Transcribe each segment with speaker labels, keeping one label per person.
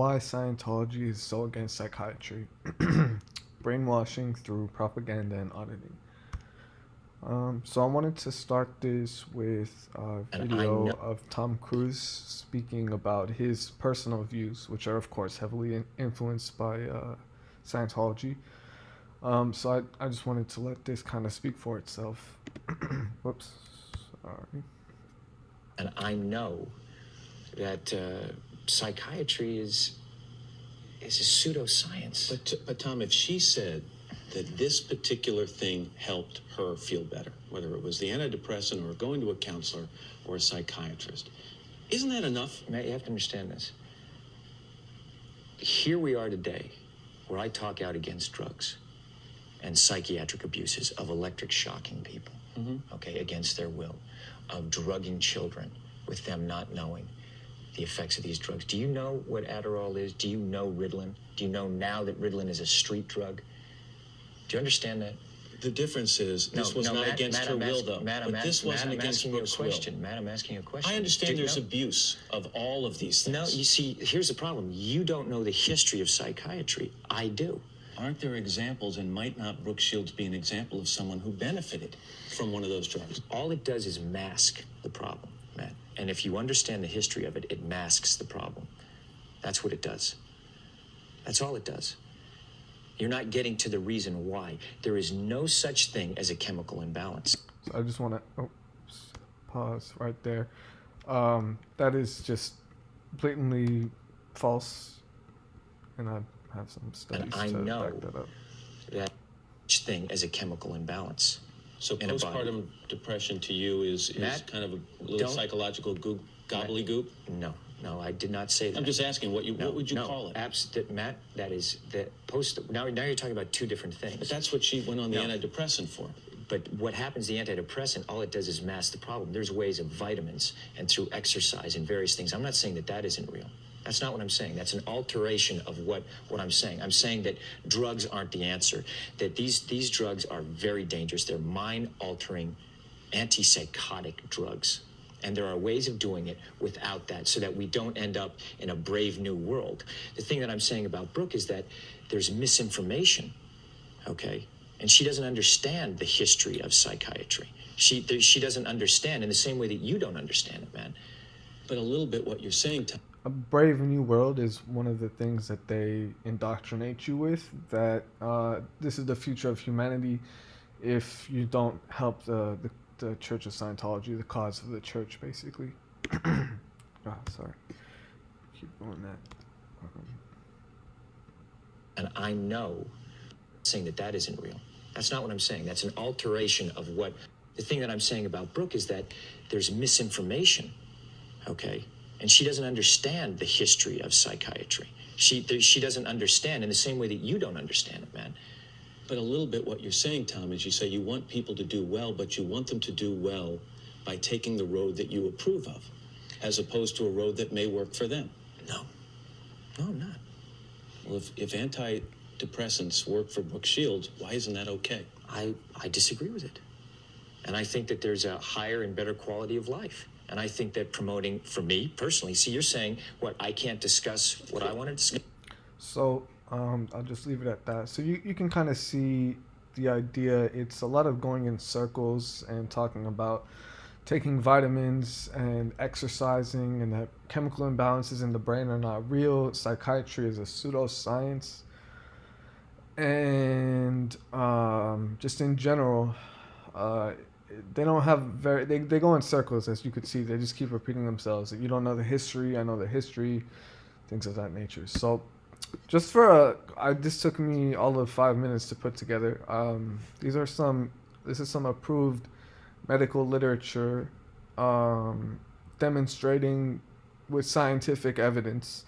Speaker 1: Why Scientology is so against psychiatry, brainwashing through propaganda and auditing. So I wanted to start this with a
Speaker 2: And I
Speaker 1: video
Speaker 2: know
Speaker 1: of Tom Cruise speaking about his personal views, which are of course heavily influenced by Scientology. So I just wanted to let this kind of speak for itself. Whoops, sorry.
Speaker 2: and I know that psychiatry is a pseudoscience.
Speaker 3: But Tom, if she said that this particular thing helped her feel better, whether it was the antidepressant or going to a counselor or a psychiatrist, isn't that enough?
Speaker 2: Matt, you have to understand this. Here we are today, where I talk out against drugs and psychiatric abuses of electric shocking people, okay, against their will, of drugging children with them not knowing the effects of these drugs. Do you know what Adderall is? Do you know Ritalin? Do you know now that Ritalin is a street drug? Do you understand that?
Speaker 3: The difference is this was not against her will, though. But this wasn't against Brooke's will.
Speaker 2: Matt, I'm asking you a question.
Speaker 3: I understand there's abuse of all of these things.
Speaker 2: No, you see, here's the problem. You don't know the history of psychiatry. I do.
Speaker 3: Aren't there examples, and might not Brooke Shields be an example of someone who benefited from one of those drugs?
Speaker 2: All it does is mask the problem, Matt. And if you understand the history of it, it masks the problem. That's what it does. That's all it does. You're not getting to the reason why. There is no such thing as a chemical imbalance.
Speaker 1: So I just want to pause right there. That is just blatantly false, and I have some studies
Speaker 2: And I
Speaker 1: to
Speaker 2: know
Speaker 1: back that up.
Speaker 2: that such thing as a chemical imbalance.
Speaker 3: So
Speaker 2: in a body.
Speaker 3: postpartum depression to you is
Speaker 2: Matt,
Speaker 3: kind of a little psychological gobbledygook?
Speaker 2: No, I did not say that.
Speaker 3: I'm just asking what would you call it?
Speaker 2: Matt, that is that post. Now you're talking about two different things.
Speaker 3: But that's what she went on the antidepressant for.
Speaker 2: But what happens, the antidepressant, all it does is mask the problem. There's ways of vitamins and through exercise and various things. I'm not saying that that isn't real. That's not what I'm saying. That's an alteration of what I'm saying. I'm saying that drugs aren't the answer, that these drugs are very dangerous. They're mind-altering, antipsychotic drugs. And there are ways of doing it without that so that we don't end up in a brave new world. The thing that I'm saying about Brooke is that there's misinformation, okay? And she doesn't understand the history of psychiatry. She doesn't understand in the same way that you don't understand it, man.
Speaker 3: But a little bit what you're saying, Tom.
Speaker 1: A brave new world is one of the things that they indoctrinate you with, that this is the future of humanity if you don't help the Church of Scientology, the cause of the church, basically. Sorry. Keep going that.
Speaker 2: And I know saying that that isn't real. That's not what I'm saying. That's an alteration of what the thing that I'm saying about Brooke is that there's misinformation, okay? And she doesn't understand the history of psychiatry. She doesn't understand in the same way that you don't understand it, man.
Speaker 3: But a little bit what you're saying, Tom, is you say you want people to do well, but you want them to do well by taking the road that you approve of, as opposed to a road that may work for them.
Speaker 2: No, I'm not.
Speaker 3: Well, if antidepressants work for Brooke Shields, why isn't that okay?
Speaker 2: I disagree with it. And I think that there's a higher and better quality of life. And I think that promoting, for me personally, see, you're saying, what, I can't discuss what I want to discuss?
Speaker 1: So I'll just leave it at that. So you can kind of see the idea. It's a lot of going in circles and talking about taking vitamins and exercising, and that chemical imbalances in the brain are not real. Psychiatry is a pseudoscience. And just in general, they don't have they go in circles, as you could see. They just keep repeating themselves. If you don't know the history, I know the history, things of that nature. So just this took me all of 5 minutes to put together. This is some approved medical literature demonstrating with scientific evidence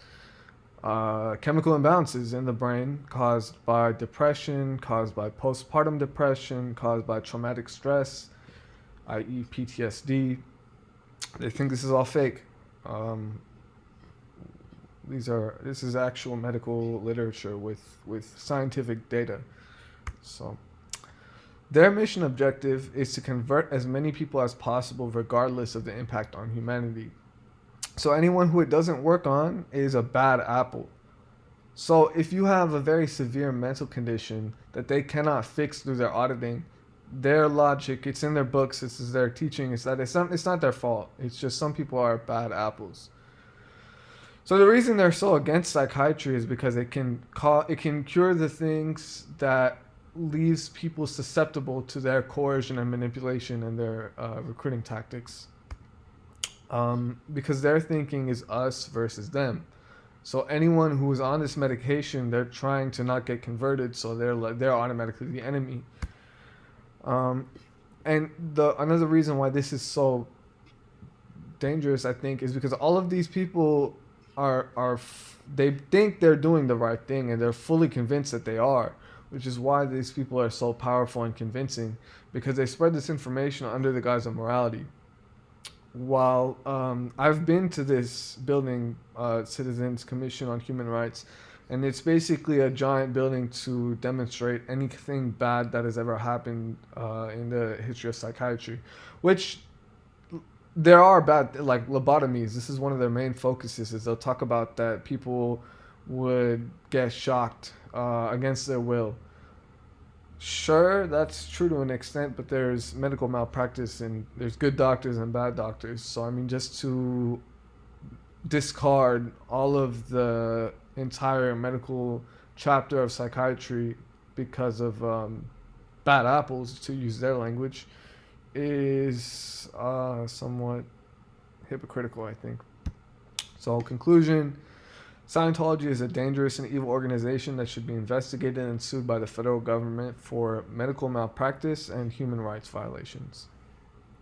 Speaker 1: chemical imbalances in the brain caused by depression, caused by postpartum depression, caused by traumatic stress, i.e. PTSD. They think this is all fake. This is actual medical literature with scientific data. So their mission objective is to convert as many people as possible regardless of the impact on humanity. So anyone who it doesn't work on is a bad apple. So if you have a very severe mental condition that they cannot fix through their auditing, their logic, it's in their books, this is their teaching, is that it's not their fault. It's just some people are bad apples. So the reason they're so against psychiatry is because it can cure the things that leaves people susceptible to their coercion and manipulation and their recruiting tactics. Because their thinking is us versus them. So anyone who is on this medication, they're trying to not get converted, so they're automatically the enemy. And the another reason why this is so dangerous, I think, is because all of these people they think they're doing the right thing, and they're fully convinced that they are, which is why these people are so powerful and convincing, because they spread this information under the guise of morality. While I've been to this building, Citizens Commission on Human Rights, and it's basically a giant building to demonstrate anything bad that has ever happened in the history of psychiatry, which there are bad, like lobotomies. This is one of their main focuses. Is they'll talk about that people would get shocked against their will. Sure, that's true to an extent, but there's medical malpractice and there's good doctors and bad doctors. So I mean, just to discard all of the entire medical chapter of psychiatry because of bad apples, to use their language, is somewhat hypocritical, I think. So, conclusion: Scientology is a dangerous and evil organization that should be investigated and sued by the federal government for medical malpractice and human rights violations.